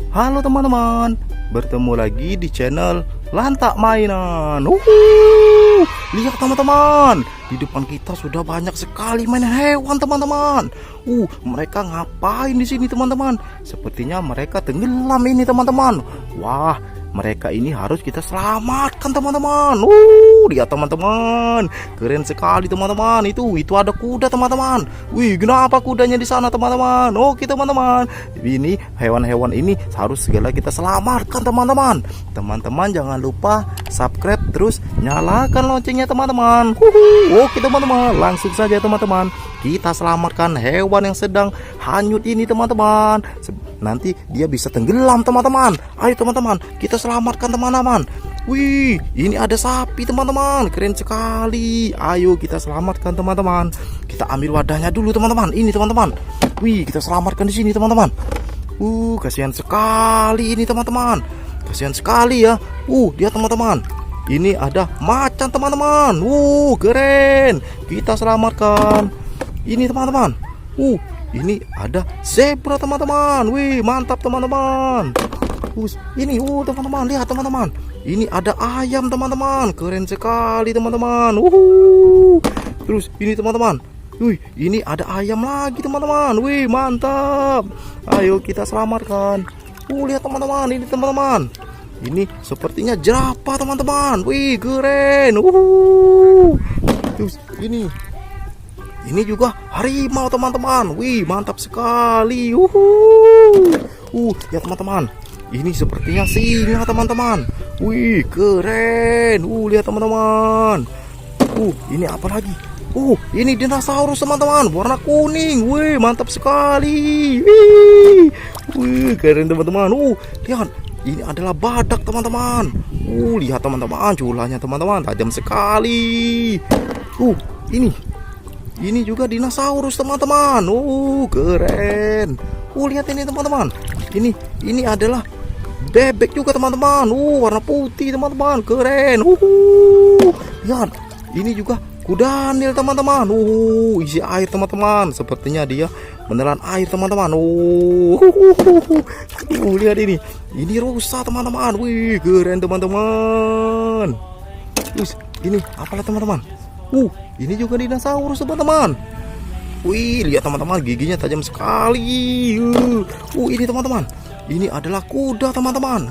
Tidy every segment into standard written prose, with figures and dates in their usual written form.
Halo teman-teman, bertemu lagi di channel Lantak Mainan. Lihat teman-teman, di depan kita sudah banyak sekali mainan hewan teman-teman. Mereka ngapain di sini teman-teman? Sepertinya mereka tenggelam ini teman-teman. Wah, mereka ini harus kita selamatkan teman-teman. Lihat teman-teman, keren sekali teman-teman. Itu ada kuda teman-teman. Kenapa kudanya di sana teman-teman? Oke teman-teman, ini hewan-hewan ini harus segera kita selamatkan teman-teman. Teman-teman jangan lupa subscribe terus nyalakan loncengnya teman-teman. Oke teman-teman, langsung saja teman-teman, kita selamatkan hewan yang sedang hanyut ini teman-teman. Nanti dia bisa tenggelam teman-teman. Ayo teman-teman, kita selamatkan teman-teman. Ini ada sapi teman-teman, keren sekali. Ayo kita selamatkan teman-teman. Kita ambil wadahnya dulu teman-teman. Ini teman-teman. Kita selamatkan di sini teman-teman. Kasihan sekali ini teman-teman. Kasihan sekali ya. Dia teman-teman. Ini ada macan teman-teman. Keren. Kita selamatkan. Ini teman-teman. Ini ada zebra teman-teman. Mantap teman-teman. Ini teman-teman, lihat teman-teman. Ini ada ayam teman-teman. Keren sekali teman-teman. Terus ini teman-teman. Ini ada ayam lagi teman-teman. Mantap. Ayo kita selamatkan. Lihat teman-teman, ini teman-teman. Ini sepertinya jerapah teman-teman. Keren. Terus ini juga harimau teman-teman. Mantap sekali. Ya teman-teman, ini sepertinya singa teman-teman. Keren. Lihat teman-teman. Ini apa lagi? Ini dinosaurus teman-teman, warna kuning. Mantap sekali. Keren teman-teman. Lihat, ini adalah badak teman-teman. Lihat teman-teman, culanya teman-teman tajam sekali. Ini juga dinosaurus teman-teman. Keren. Lihat ini teman-teman. Ini adalah bebek juga teman-teman. Warna putih teman-teman. Keren. Lihat, ini juga kudanil teman-teman. Isi air teman-teman. Sepertinya dia menelan air teman-teman. Lihat ini. Ini rusa teman-teman. Keren teman-teman. Terus ini apalah teman-teman? Ini juga dinosaurus teman-teman. Lihat teman-teman, giginya tajam sekali. Ini teman-teman. Ini adalah kuda teman-teman.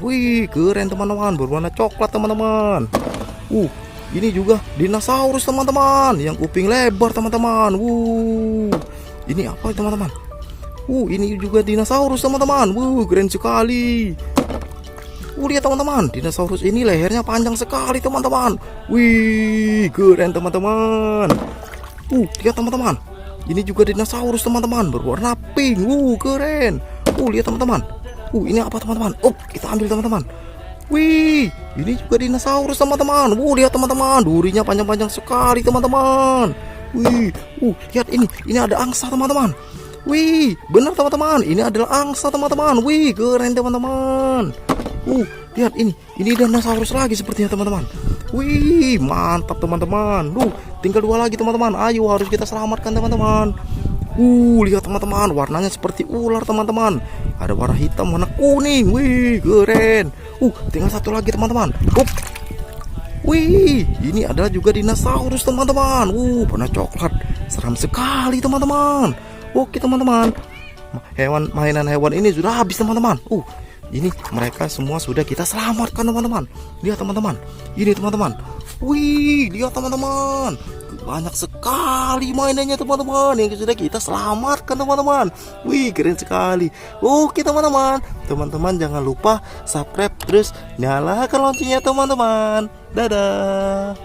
Keren teman-teman, berwarna coklat teman-teman. Ini juga dinosaurus teman-teman, yang kuping lebar teman-teman. Ini apa teman-teman? Ini juga dinosaurus teman-teman. Keren sekali. Lihat teman-teman, dinosaurus ini lehernya panjang sekali teman-teman. Keren teman-teman. Lihat teman-teman, ini juga dinosaurus teman-teman, berwarna pink. Keren. Lihat teman-teman. Ini apa teman-teman? Kita ambil teman-teman. Ini juga dinosaurus teman-teman. Lihat teman-teman, durinya panjang-panjang sekali teman-teman. Lihat ini ada angsa teman-teman. Benar teman-teman, ini adalah angsa teman-teman. Keren teman-teman. Lihat ini dinosaurus lagi sepertinya teman-teman. Mantap teman-teman. Tinggal 2 lagi teman-teman. Ayo, harus kita selamatkan teman-teman. Lihat teman-teman, warnanya seperti ular teman-teman. Ada warna hitam, warna kuning. Keren. Tinggal 1 lagi teman-teman. Ini adalah juga dinosaurus teman-teman. Warna coklat. Seram sekali teman-teman. Oke teman-teman, mainan hewan ini sudah habis teman-teman. Ini mereka semua sudah kita selamatkan teman-teman. Lihat teman-teman, ini teman-teman. Lihat teman-teman, banyak sekali mainannya teman-teman yang sudah kita selamatkan teman-teman. Keren sekali. Oke teman-teman, teman-teman jangan lupa subscribe terus nyalakan loncengnya teman-teman. Dadah.